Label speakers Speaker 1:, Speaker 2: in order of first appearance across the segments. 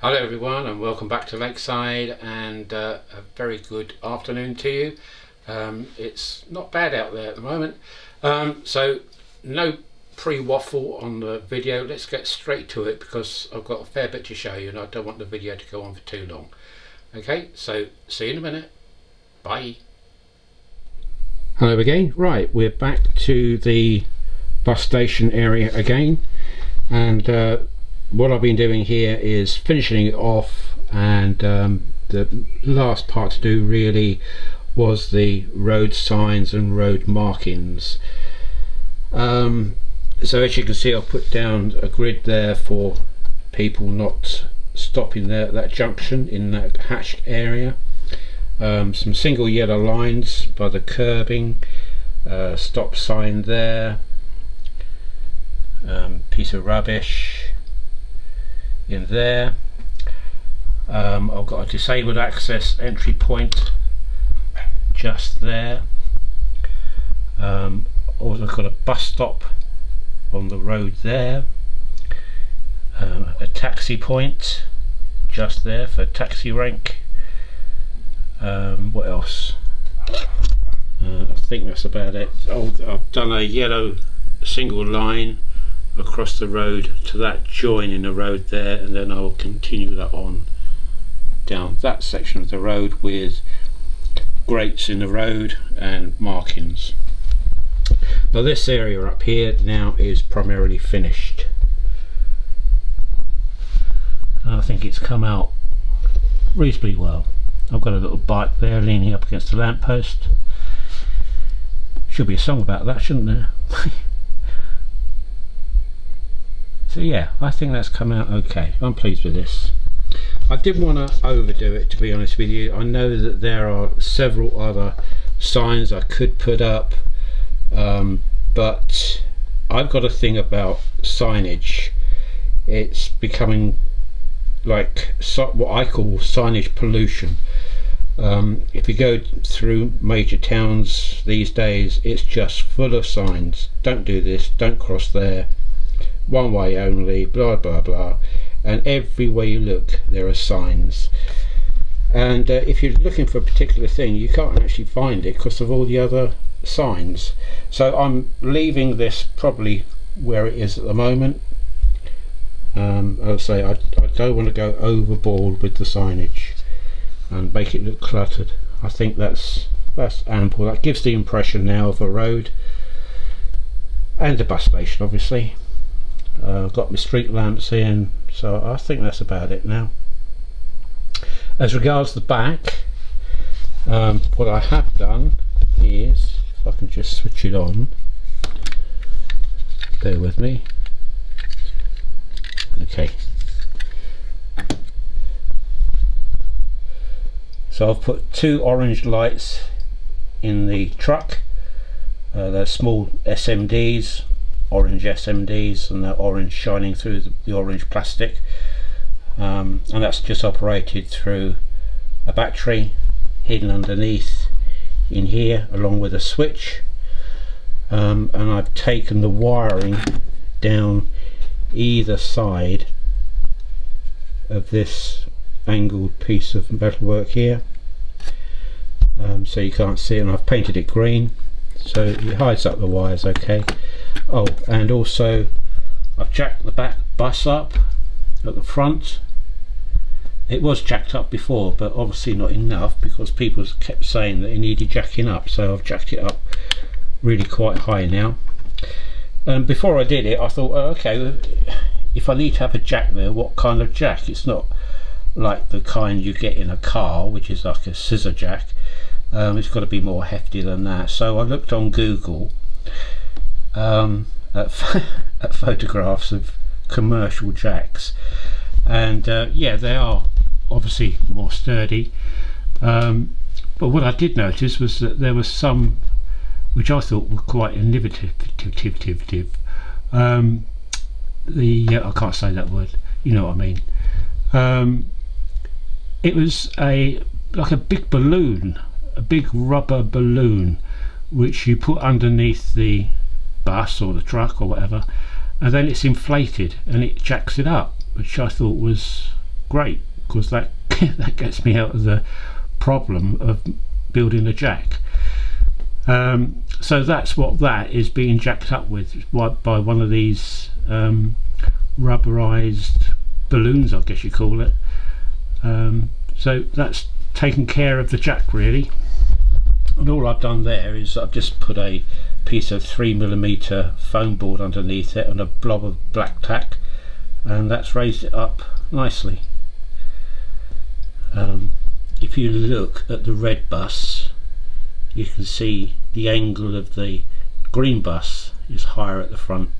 Speaker 1: Hello everyone and welcome back to Lakeside, and a very good afternoon to you. It's not bad out there at the moment, so no pre-waffle on the video. Let's get straight to it because I've got a fair bit to show you and I don't want the video to go on for too long. Okay, so see you in a minute. Bye. Hello again. Right, we're back to the bus station area again, and what I've been doing here is finishing it off, and the last part to do really was the road signs and road markings. So as you can see, I've put down a grid there for people not stopping there at that junction in that hatched area. Some single yellow lines by the curbing, stop sign there, piece of rubbish in there. I've got a disabled access entry point just there. Also got a bus stop on the road there, a taxi point just there for taxi rank. What else? I think that's about it. I've done a yellow single line across the road to that join in the road there, and then I'll continue that on down that section of the road with grates in the road and markings. But this area up here now is primarily finished. I think it's come out reasonably well. I've got a little bike there leaning up against the lamppost. Should be a song about that, shouldn't there? So yeah, I think that's come out okay. I'm pleased with this. I didn't want to overdo it, to be honest with you. I know that there are several other signs I could put up, but I've got a thing about signage. It's becoming like what I call signage pollution. If you go through major towns these days, it's just full of signs. Don't do this, don't cross there, one way only, blah blah blah, and everywhere you look there are signs. And if you're looking for a particular thing, you can't actually find it because of all the other signs. So I'm leaving this probably where it is at the moment. I'll say I don't want to go overboard with the signage and make it look cluttered. I think that's ample. That gives the impression now of a road and a bus station, obviously. I've got my street lamps in, so I think that's about it now. As regards the back, what I have done is, if I can just switch it on, bear with me. Okay, so I've put two orange lights in the truck. They're small SMDs, orange SMDs, and they're orange shining through the orange plastic, and that's just operated through a battery hidden underneath in here along with a switch, and I've taken the wiring down either side of this angled piece of metalwork here, so you can't see it, and I've painted it green so it hides up the wires okay. Oh, and also I've jacked the back bus up at the front. It was jacked up before, but obviously not enough because people kept saying that it needed jacking up, so I've jacked it up really quite high now. And before I did it, I thought, oh, okay, if I need to have a jack there, what kind of jack? It's not like the kind you get in a car, which is like a scissor jack. It's got to be more hefty than that. So I looked on Google at photographs of commercial jacks, and yeah, they are obviously more sturdy. But what I did notice was that there was some which I thought were quite innovative. I can't say that word, you know what I mean. It was like a big balloon, a big rubber balloon, which you put underneath the bus or the truck or whatever, and then it's inflated and it jacks it up, which I thought was great, because that that gets me out of the problem of building a jack. So that's what that is being jacked up with, by one of these rubberized balloons, I guess you call it. So that's taken care of the jack really, and all I've done there is I've just put a piece of 3mm foam board underneath it and a blob of black tack, and that's raised it up nicely. If you look at the red bus, you can see the angle of the green bus is higher at the front,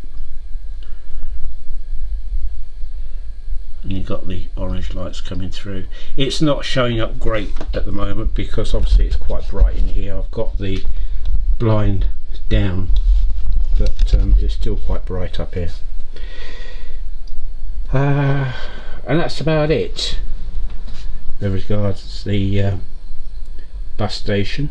Speaker 1: and you've got the orange lights coming through. It's not showing up great at the moment because obviously it's quite bright in here. I've got the blind down, but it's still quite bright up here. And that's about it with regards to the bus station.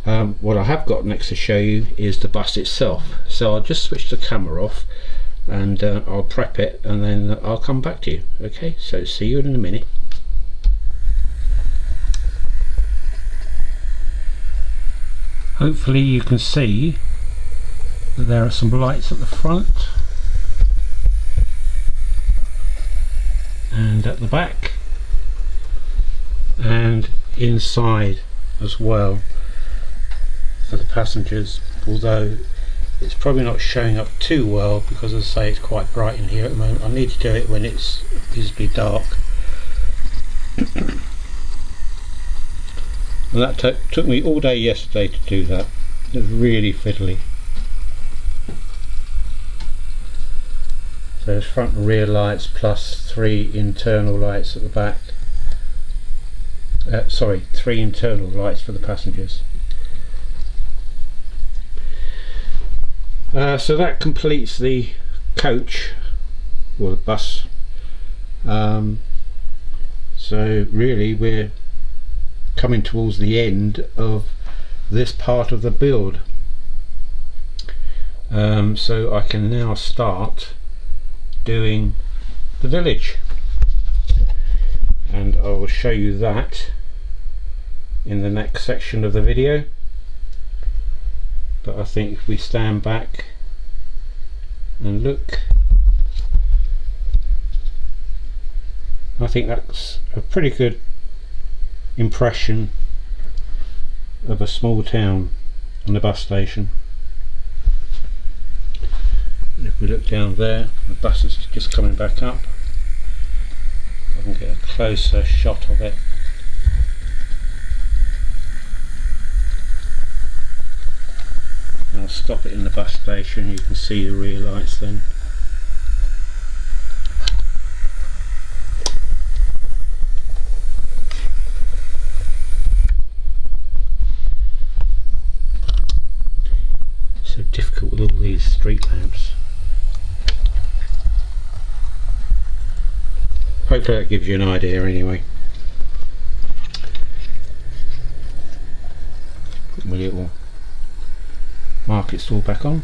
Speaker 1: What I have got next to show you is the bus itself, so I'll just switch the camera off and I'll prep it, and then I'll come back to you. Okay, so see you in a minute. Hopefully you can see that there are some lights at the front and at the back and inside as well for the passengers, although it's probably not showing up too well because, as I say, it's quite bright in here at the moment. I need to do it when it's visibly dark. And that took me all day yesterday to do that. It was really fiddly. So there's front and rear lights plus 3 internal lights at the back. Sorry, 3 internal lights for the passengers. So that completes the coach, or the bus. So really we're coming towards the end of this part of the build. So I can now start doing the village, and I will show you that in the next section of the video. But I think if we stand back and look, I think that's a pretty good impression of a small town and the bus station. And if we look down there, the bus is just coming back up. I can get a closer shot of it. I'll stop it in the bus station, you can see the rear lights then. So difficult with all these street lamps. Hopefully that gives you an idea anyway. Put my little market stall back on,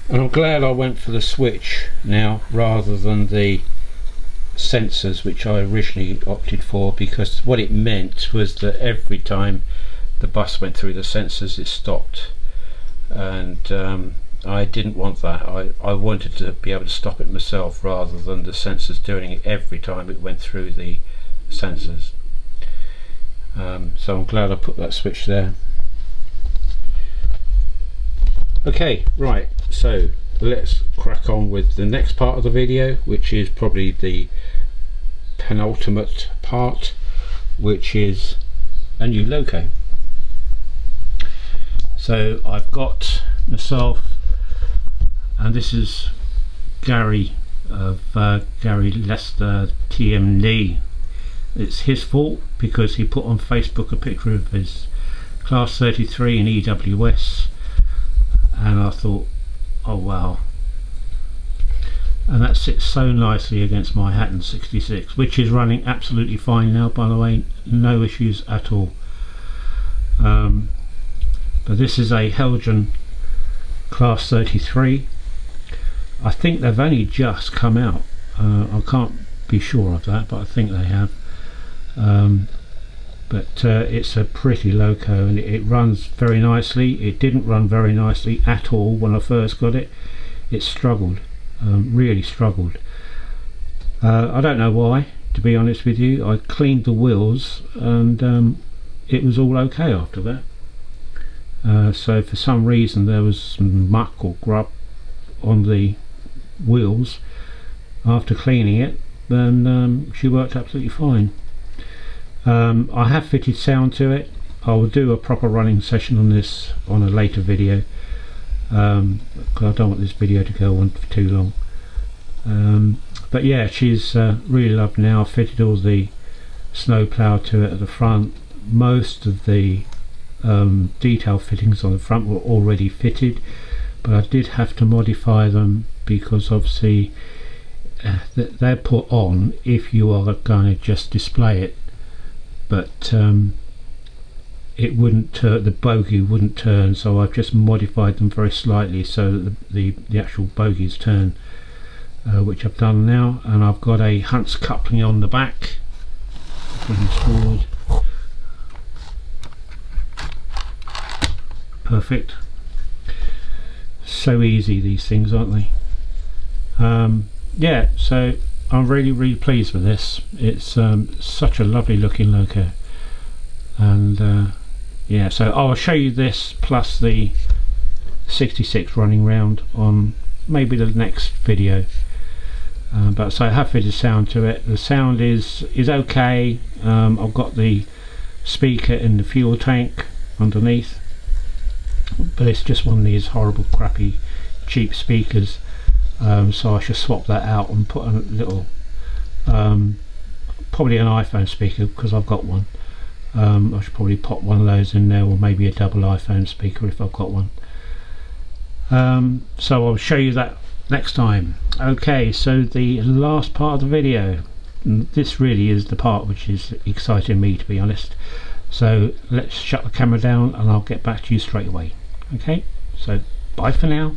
Speaker 1: and I'm glad I went for the switch now rather than the sensors which I originally opted for, because what it meant was that every time the bus went through the sensors it stopped, and I didn't want that. I wanted to be able to stop it myself rather than the sensors doing it every time it went through the sensors. So I'm glad I put that switch there. Okay, right, so let's crack on with the next part of the video, which is probably the penultimate part, which is a new loco. So I've got myself, and this is Gary of Gary Lester TMD. It's his fault because he put on Facebook a picture of his Class 33 in EWS, and I thought, oh wow, and that sits so nicely against my Hatton 66, which is running absolutely fine now, by the way, no issues at all. But this is a Helgen Class 33. I think they've only just come out I can't be sure of that, but I think they have. But it's a pretty loco, and it runs very nicely. It didn't run very nicely at all when I first got it. It struggled, really struggled. I don't know why, to be honest with you. I cleaned the wheels and it was all okay after that. So for some reason there was some muck or grub on the wheels. After cleaning it, then she worked absolutely fine. I have fitted sound to it. I will do a proper running session on this on a later video, because I don't want this video to go on for too long. But yeah, she's really loved now. I've fitted all the snow plough to it at the front. Most of the detail fittings on the front were already fitted, but I did have to modify them because obviously they're put on if you are going to just display it, but it wouldn't turn, the bogie wouldn't turn, so I've just modified them very slightly so that the actual bogies turn, which I've done now. And I've got a Hunt's coupling on the back. Bring this forward. Perfect. So easy, these things, aren't they? Yeah, so I'm really pleased with this. It's such a lovely looking loco, and yeah, so I'll show you this plus the 66 running round on maybe the next video. But so I have fitted sound to it. The sound is okay. I've got the speaker in the fuel tank underneath, but it's just one of these horrible crappy cheap speakers, so I should swap that out and put a little probably an iPhone speaker, because I've got one. I should probably pop one of those in there, or maybe a double iPhone speaker if I've got one. So I'll show you that next time. Okay, so the last part of the video, this really is the part which is exciting me, to be honest. So let's shut the camera down and I'll get back to you straight away. Okay, so bye for now.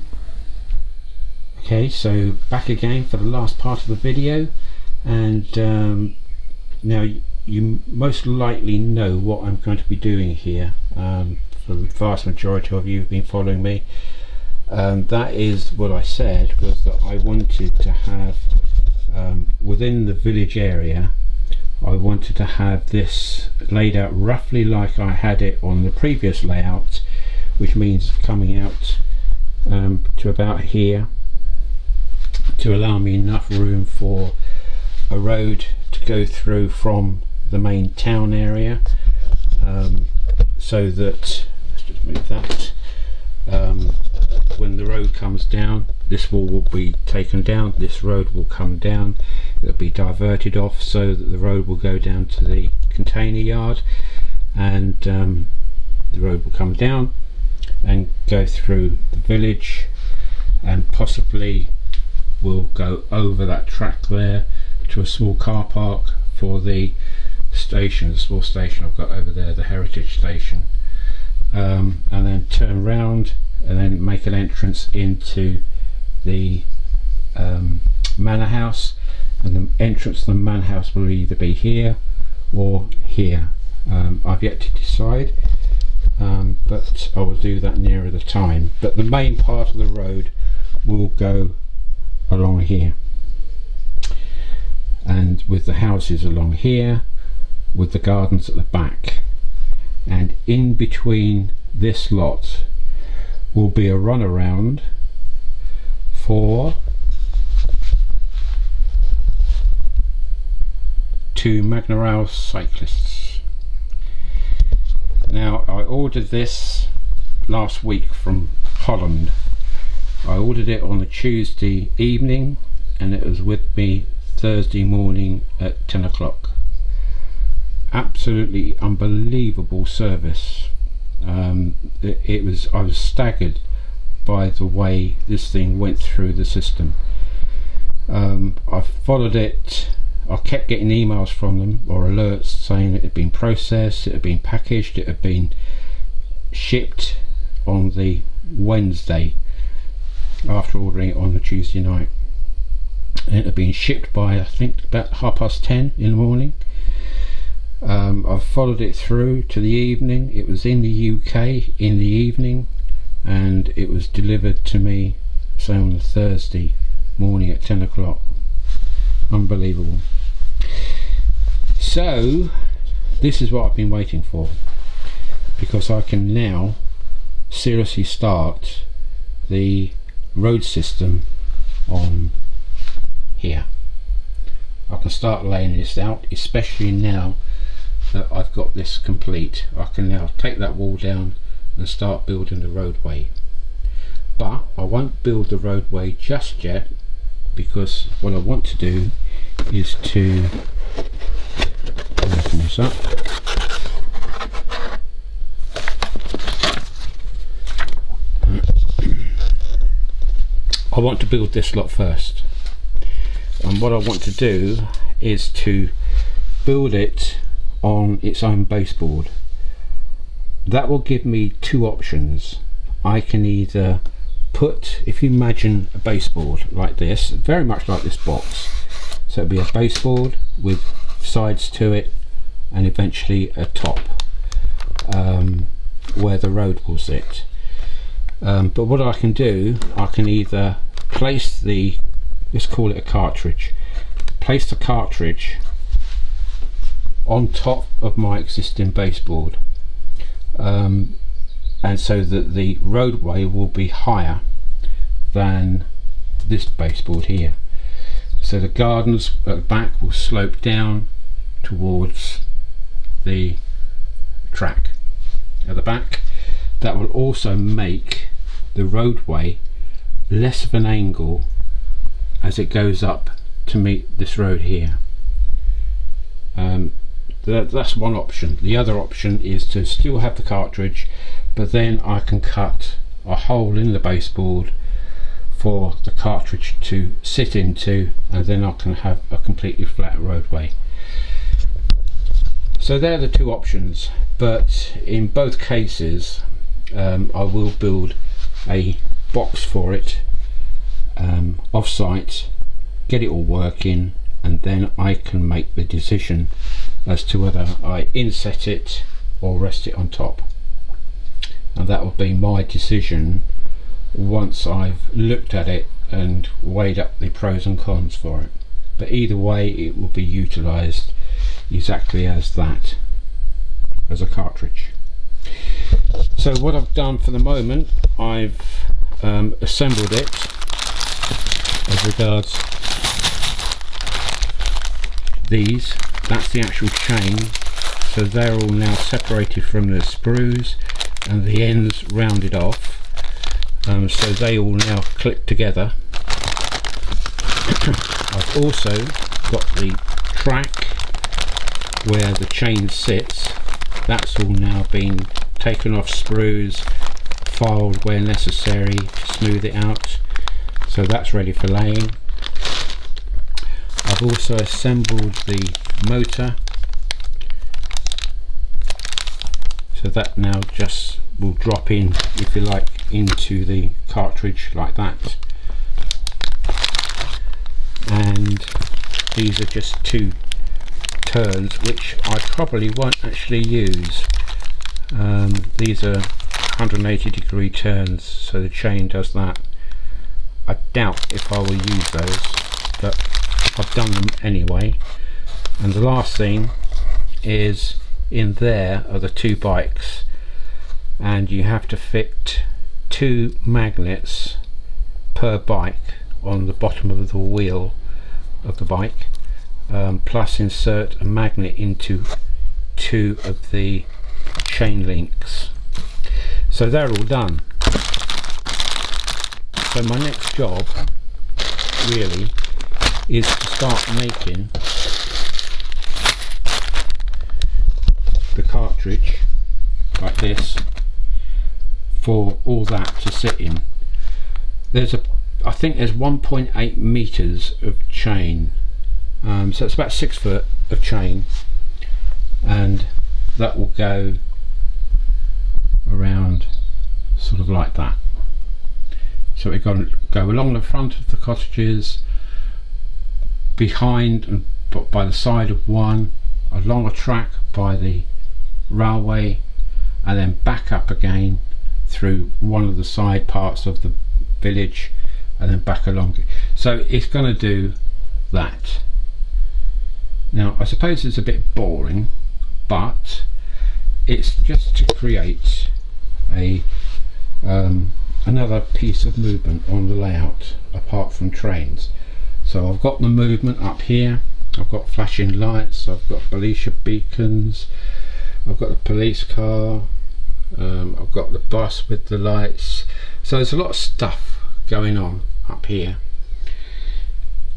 Speaker 1: Okay, so back again for the last part of the video, and now you most likely know what I'm going to be doing here. For the vast majority of you who've been following me, that is what I said, was that I wanted to have within the village area, I wanted to have this laid out roughly like I had it on the previous layout, which means coming out to about here, to allow me enough room for a road to go through from the main town area, so that, let's just move that, when the road comes down, this wall will be taken down, this road will come down, it'll be diverted off so that the road will go down to the container yard, and the road will come down and go through the village, and possibly will go over that track there to a small car park for the station, the small station I've got over there, the heritage station, and then turn round and then make an entrance into the manor house, and the entrance to the manor house will either be here or here. I've yet to decide, but I will do that nearer the time. But the main part of the road will go along here, and with the houses along here, with the gardens at the back, and in between this lot will be a runaround for 2 Magna Rail cyclists. Now, I ordered this last week from Holland. I ordered it on a Tuesday evening and it was with me Thursday morning at 10 o'clock. Absolutely unbelievable service. I was staggered by the way this thing went through the system. I followed it. I kept getting emails from them, or alerts, saying it had been processed, it had been packaged, it had been shipped on the Wednesday after ordering it on the Tuesday night. and it had been shipped by I think about 10:30 in the morning. I've followed it through to the evening. It was in the UK in the evening, and it was delivered to me, say, on the Thursday morning at 10 o'clock. Unbelievable. So this is what I've been waiting for, because I can now seriously start the road system on here. I can start laying this out, especially now that I've got this complete. I can now take that wall down and start building the roadway. But I won't build the roadway just yet, because what I want to do is to open this up. I want to build this lot first, and what I want to do is to build it on its own baseboard. That will give me two options. I can either put, if you imagine a baseboard like this, very much like this box, so it'll be a baseboard with sides to it and eventually a top where the road will sit. But what I can do, I can either place the, let's call it a cartridge, place the cartridge on top of my existing baseboard, and so that the roadway will be higher than this baseboard here. So the gardens at the back will slope down towards the track at the back. That will also make the roadway less of an angle as it goes up to meet this road here. That's one option. The other option is to still have the cartridge, but then I can cut a hole in the baseboard for the cartridge to sit into, and then I can have a completely flat roadway. So they're the two options, but in both cases I will build a box for it off site, get it all working, and then I can make the decision as to whether I inset it or rest it on top. And that will be my decision once I've looked at it and weighed up the pros and cons for it. But either way, it will be utilised exactly as that, as a cartridge. So what I've done for the moment, I've assembled it as regards these. That's the actual chain, so they're all now separated from the sprues and the ends rounded off, so they all now clip together. I've also got the track where the chain sits. That's all now been taken off sprues, filed where necessary to smooth it out, so that's ready for laying. I've also assembled the motor, so that now just will drop in, if you like, into the cartridge like that. And these are just two turns which I probably won't actually use. These are 180-degree turns, so the chain does that. I doubt if I will use those, but I've done them anyway. And the last thing is, in there are the two bikes, and you have to fit 2 magnets per bike on the bottom of the wheel of the bike, plus insert a magnet into 2 of the chain links. So they're all done. So my next job really is to start making the cartridge like this for all that to sit in. I think there's 1.8 meters of chain, so it's about 6 foot of chain, and that will go around sort of like that. So we're going to go along the front of the cottages, behind and by the side of one, along a track by the railway, and then back up again through one of the side parts of the village, and then back along. So it's going to do that. Now I suppose it's a bit boring, but it's just to create a another piece of movement on the layout apart from trains. So I've got the movement up here, I've got flashing lights, I've got police beacons, I've got the police car, I've got the bus with the lights. So there's a lot of stuff going on up here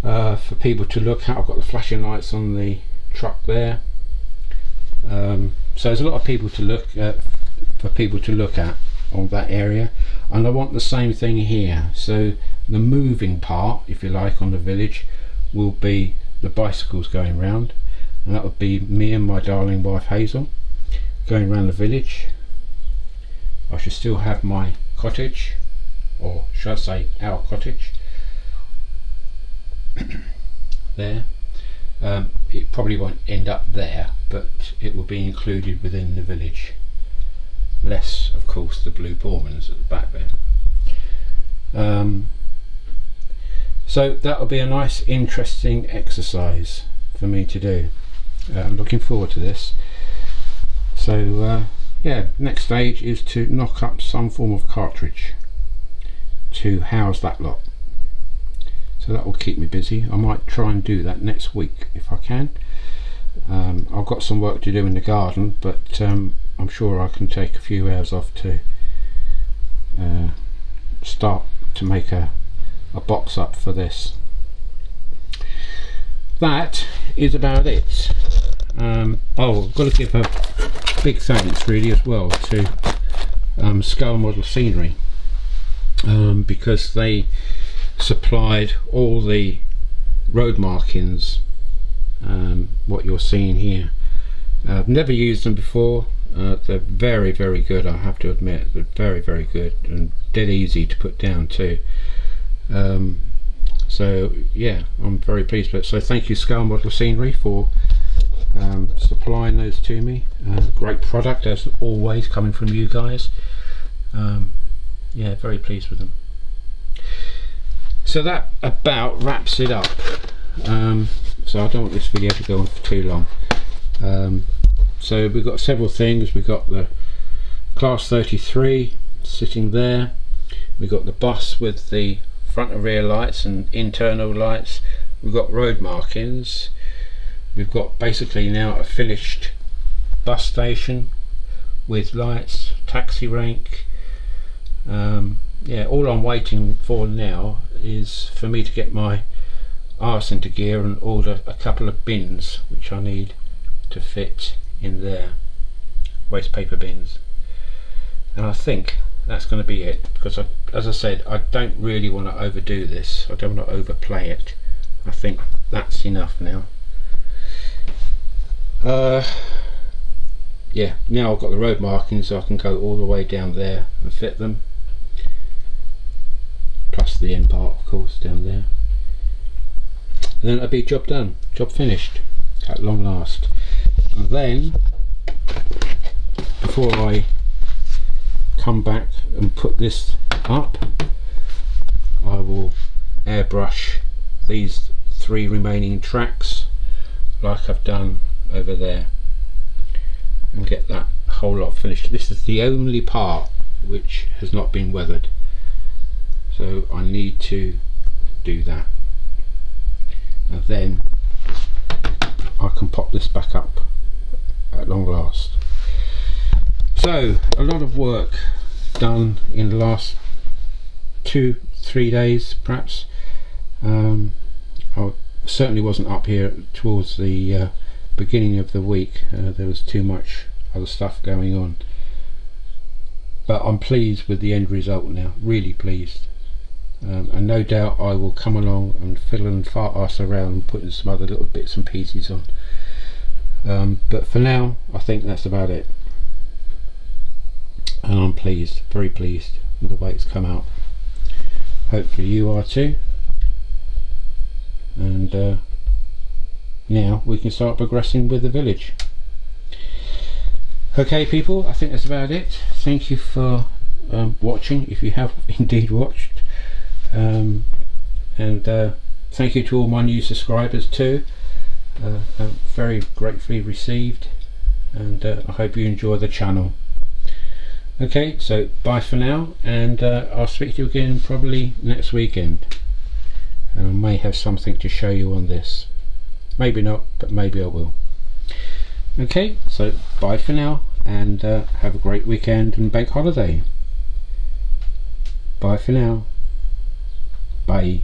Speaker 1: for people to look at. I've got the flashing lights on the truck there. So there's a lot of people to look at, for people to look at on that area, and I want the same thing here. So the moving part, if you like, on the village will be the bicycles going round, and that would be me and my darling wife Hazel going around the village. I should still have my cottage, or should I say our cottage there. It probably won't end up there, but it will be included within the village, less of course the blue Bormans at the back there. So that will be a nice interesting exercise for me to do. I'm looking forward to this. So yeah, next stage is to knock up some form of cartridge to house that lot. So that will keep me busy. I might try and do that next week if I can. I've got some work to do in the garden, but I'm sure I can take a few hours off to start to make a box up for this. That is about it. Oh, I've got to give a big thanks really as well to Scale Model Scenery, because they supplied all the road markings, what you're seeing here. I've never used them before. They're very good, I have to admit. They're very good and dead easy to put down too. So yeah, I'm very pleased with it. So thank you Scale Model Scenery for supplying those to me. Great product as always coming from you guys. Yeah, very pleased with them. So that about wraps it up. So I don't want this video to go on for too long. So we've got several things. We've got the Class 33 sitting there. We've got the bus with the front and rear lights and internal lights. We've got road markings. We've got basically now a finished bus station with lights, taxi rank. Yeah, all I'm waiting for now is for me to get my arse into gear and order a couple of bins which I need to fit in there, waste paper bins, and I think that's going to be it, because as I said, I don't really want to overdo this. I don't want to overplay it. I think that's enough now. Yeah, now I've got the road markings, so I can go all the way down there and fit them, plus the end part of course down there, and then it'll be job done, job finished at long last. And then before I come back and put this up, I will airbrush these 3 remaining tracks like I've done over there and get that whole lot finished. This is the only part which has not been weathered, so I need to do that, and then I can pop this back up at long last. So a lot of work done in the last 2-3 days perhaps. I certainly wasn't up here towards the beginning of the week. There was too much other stuff going on, but I'm pleased with the end result now, really pleased. And no doubt I will come along and fiddle and fart ass around and putting some other little bits and pieces on, but for now I think that's about it, and I'm pleased, very pleased with the way it's come out. Hopefully you are too, and now we can start progressing with the village. Okay people, I think that's about it. Thank you for watching, if you have indeed watched, and thank you to all my new subscribers too. Very gratefully received, and I hope you enjoy the channel. Okay, so bye for now, and I'll speak to you again probably next weekend, and I may have something to show you on this. Maybe not, but maybe I will. Okay, so bye for now, and have a great weekend and bank holiday. Bye for now. Bye.